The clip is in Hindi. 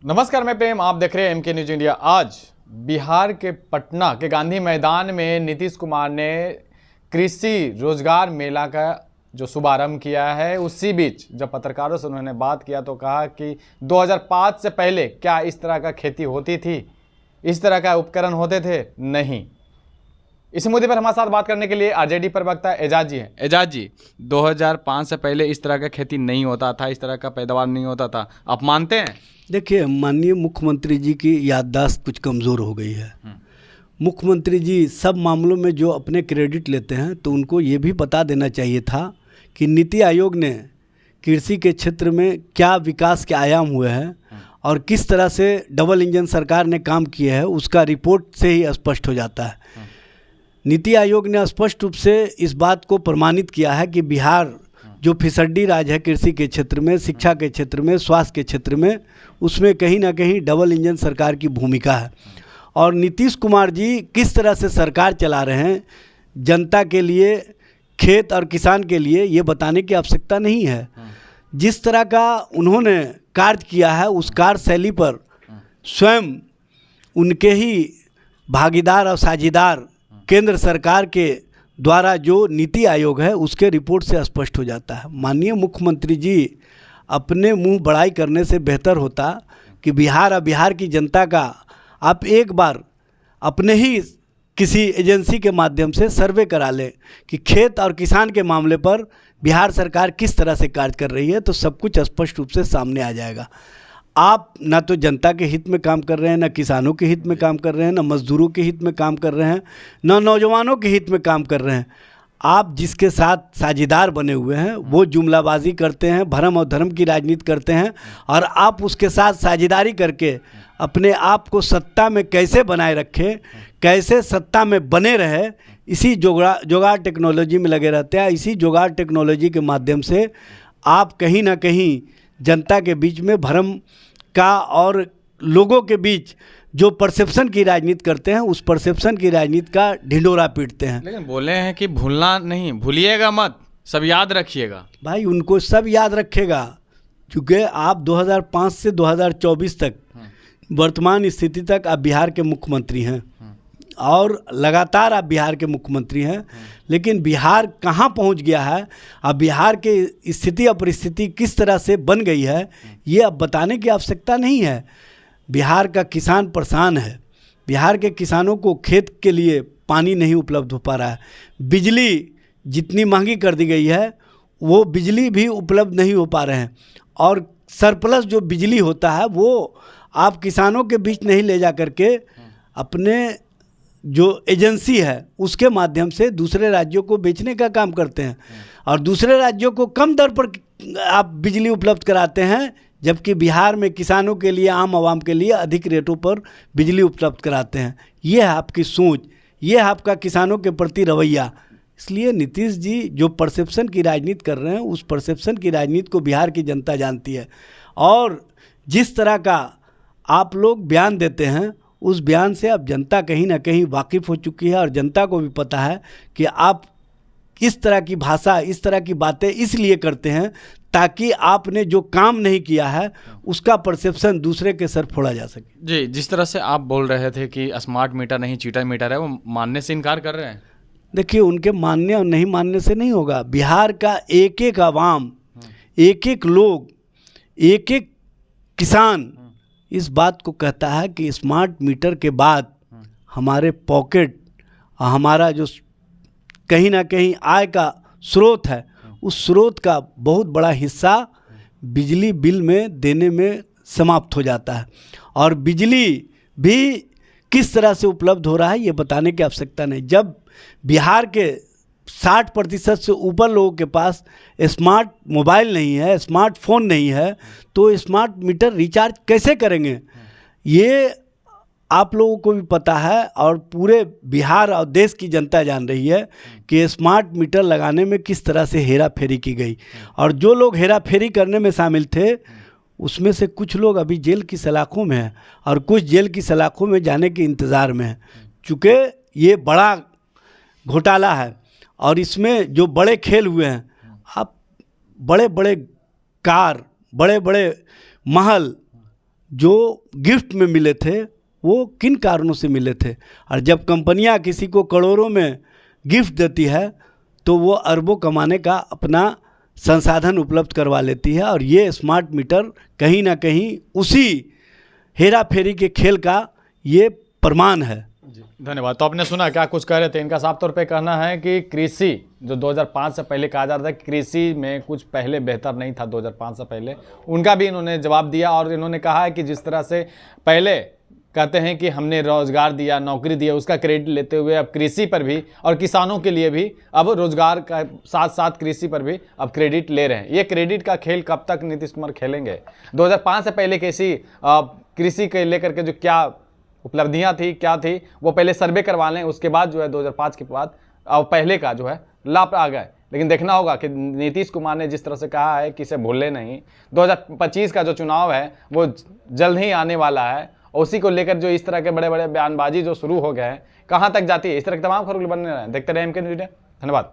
नमस्कार, मैं प्रेम, आप देख रहे हैं MK न्यूज इंडिया। आज बिहार के पटना के गांधी मैदान में नीतीश कुमार ने कृषि रोजगार मेला का जो शुभारंभ किया है, उसी बीच जब पत्रकारों से उन्होंने बात किया तो कहा कि 2005 से पहले क्या इस तरह का खेती होती थी, इस तरह का उपकरण होते थे? नहीं। इस मुद्दे पर हमारे साथ बात करने के लिए आरजेडी प्रवक्ता एजाज जी हैं। एजाज जी, 2005 से पहले इस तरह का खेती नहीं होता था, इस तरह का पैदावार नहीं होता था, आप मानते हैं? देखिए, माननीय मुख्यमंत्री जी की याददाश्त कुछ कमज़ोर हो गई है। मुख्यमंत्री जी सब मामलों में जो अपने क्रेडिट लेते हैं, तो उनको ये भी बता देना चाहिए था कि नीति आयोग ने कृषि के क्षेत्र में क्या विकास के आयाम हुए हैं और किस तरह से डबल इंजन सरकार ने काम किया है, उसका रिपोर्ट से ही स्पष्ट हो जाता है। नीति आयोग ने स्पष्ट रूप से इस बात को प्रमाणित किया है कि बिहार जो फिसड्डी राज है कृषि के क्षेत्र में, शिक्षा के क्षेत्र में, स्वास्थ्य के क्षेत्र में, उसमें कहीं ना कहीं डबल इंजन सरकार की भूमिका है। और नीतीश कुमार जी किस तरह से सरकार चला रहे हैं, जनता के लिए, खेत और किसान के लिए, ये बताने की आवश्यकता नहीं है। जिस तरह का उन्होंने कार्य किया है, उस कार्यशैली पर स्वयं उनके ही भागीदार और साझीदार केंद्र सरकार के द्वारा जो नीति आयोग है, उसके रिपोर्ट से स्पष्ट हो जाता है। माननीय मुख्यमंत्री जी अपने मुंह बड़ाई करने से बेहतर होता कि बिहार और बिहार की जनता का आप एक बार अपने ही किसी एजेंसी के माध्यम से सर्वे करा लें कि खेत और किसान के मामले पर बिहार सरकार किस तरह से कार्य कर रही है, तो सब कुछ स्पष्ट रूप से सामने आ जाएगा। आप ना तो जनता के हित में काम कर रहे हैं, ना किसानों के हित में काम कर रहे हैं, ना मजदूरों के हित में काम कर रहे हैं, ना नौजवानों के हित में काम कर रहे हैं। आप जिसके साथ साझीदार बने हुए हैं वो जुमलाबाजी करते हैं, भरम और धर्म की राजनीति करते हैं, और आप उसके साथ साझेदारी करके अपने आप को सत्ता में कैसे बनाए रखें, कैसे सत्ता में बने रहे, इसी जुगाड़ टेक्नोलॉजी में लगे रहते हैं। इसी जुगाड़ टेक्नोलॉजी के माध्यम से आप कहीं ना कहीं जनता के बीच में भ्रम का और लोगों के बीच जो परसेप्शन की राजनीति करते हैं, उस परसेप्शन की राजनीति का ढिंढोरा पीटते हैं। लेकिन बोले हैं कि भूलना नहीं, भूलिएगा मत, सब याद रखिएगा। भाई, उनको सब याद रखेगा, क्योंकि आप 2005 से 2024 तक वर्तमान स्थिति तक आप बिहार के मुख्यमंत्री हैं और लगातार आप बिहार के मुख्यमंत्री हैं। लेकिन बिहार कहाँ पहुंच गया है, अब बिहार के स्थिति और परिस्थिति किस तरह से बन गई है, ये अब बताने की आवश्यकता नहीं है। बिहार का किसान परेशान है। बिहार के किसानों को खेत के लिए पानी नहीं उपलब्ध हो पा रहा है। बिजली जितनी महंगी कर दी गई है, वो बिजली भी उपलब्ध नहीं हो पा रहे हैं। और सरप्लस जो बिजली होता है, वो आप किसानों के बीच नहीं ले जा करके अपने जो एजेंसी है उसके माध्यम से दूसरे राज्यों को बेचने का काम करते हैं, और दूसरे राज्यों को कम दर पर आप बिजली उपलब्ध कराते हैं, जबकि बिहार में किसानों के लिए, आम आवाम के लिए अधिक रेटों पर बिजली उपलब्ध कराते हैं। ये है आपकी सोच, ये है आपका किसानों के प्रति रवैया। इसलिए नीतीश जी जो परसेप्शन की राजनीति कर रहे हैं, उस परसेप्शन की राजनीति को बिहार की जनता जानती है। और जिस तरह का आप लोग बयान देते हैं, उस बयान से अब जनता कहीं ना कहीं वाकिफ़ हो चुकी है, और जनता को भी पता है कि आप इस तरह की भाषा, इस तरह की बातें इसलिए करते हैं ताकि आपने जो काम नहीं किया है उसका परसेप्शन दूसरे के सर फोड़ा जा सके। जी, जिस तरह से आप बोल रहे थे कि स्मार्ट मीटर नहीं चीटा मीटर है, वो मानने से इनकार कर रहे हैं। देखिए, उनके मानने और नहीं मानने से नहीं होगा। बिहार का एक एक आवाम, एक एक लोग, एक एक किसान इस बात को कहता है कि स्मार्ट मीटर के बाद हमारे पॉकेट और हमारा जो कहीं ना कहीं आय का स्रोत है, उस स्रोत का बहुत बड़ा हिस्सा बिजली बिल में देने में समाप्त हो जाता है। और बिजली भी किस तरह से उपलब्ध हो रहा है, ये बताने की आवश्यकता नहीं। जब बिहार के 60% से ऊपर लोगों के पास स्मार्ट मोबाइल नहीं है, स्मार्टफोन नहीं है, तो स्मार्ट मीटर रिचार्ज कैसे करेंगे? ये आप लोगों को भी पता है, और पूरे बिहार और देश की जनता जान रही है कि स्मार्ट मीटर लगाने में किस तरह से हेरा फेरी की गई। और जो लोग हेरा फेरी करने में शामिल थे, उसमें से कुछ लोग अभी जेल की सलाखों में हैं, और कुछ जेल की सलाखों में जाने के इंतज़ार में हैं। चूँकि ये बड़ा घोटाला है और इसमें जो बड़े खेल हुए हैं, आप बड़े बड़े कार, बड़े बड़े महल, जो गिफ्ट में मिले थे वो किन कारणों से मिले थे। और जब कंपनियां किसी को करोड़ों में गिफ्ट देती है तो वो अरबों कमाने का अपना संसाधन उपलब्ध करवा लेती है। और ये स्मार्ट मीटर कहीं ना कहीं उसी हेरा फेरी के खेल का ये प्रमाण है। धन्यवाद। तो आपने सुना क्या कुछ कह रहे थे। इनका साफ तौर पे कहना है कि कृषि जो 2005 से पहले कहा जा रहा था कि कृषि में कुछ पहले बेहतर नहीं था 2005 से पहले, उनका भी इन्होंने जवाब दिया। और इन्होंने कहा है कि जिस तरह से पहले कहते हैं कि हमने रोजगार दिया, नौकरी दिया, उसका क्रेडिट लेते हुए अब कृषि पर भी और किसानों के लिए भी अब रोजगार का साथ साथ कृषि पर भी अब क्रेडिट ले रहे हैं। ये क्रेडिट का खेल कब तक नीतीश कुमार खेलेंगे? 2005 से पहले कैसी कृषि के लेकर के जो क्या उपलब्धियां थी, क्या थी, वो पहले सर्वे करवा लें, उसके बाद जो है 2005 के बाद और पहले का जो है लाभ आ गए। लेकिन देखना होगा कि नीतीश कुमार ने जिस तरह से कहा है कि इसे भूले नहीं, 2025 का जो चुनाव है वो जल्द ही आने वाला है। उसी को लेकर जो इस तरह के बड़े बड़े बयानबाजी जो शुरू हो गए हैं, कहाँ तक जाती है, इस तरह के तमाम खबरें बनने रहे हैं। देखते रहे एमके न्यूज़। धन्यवाद।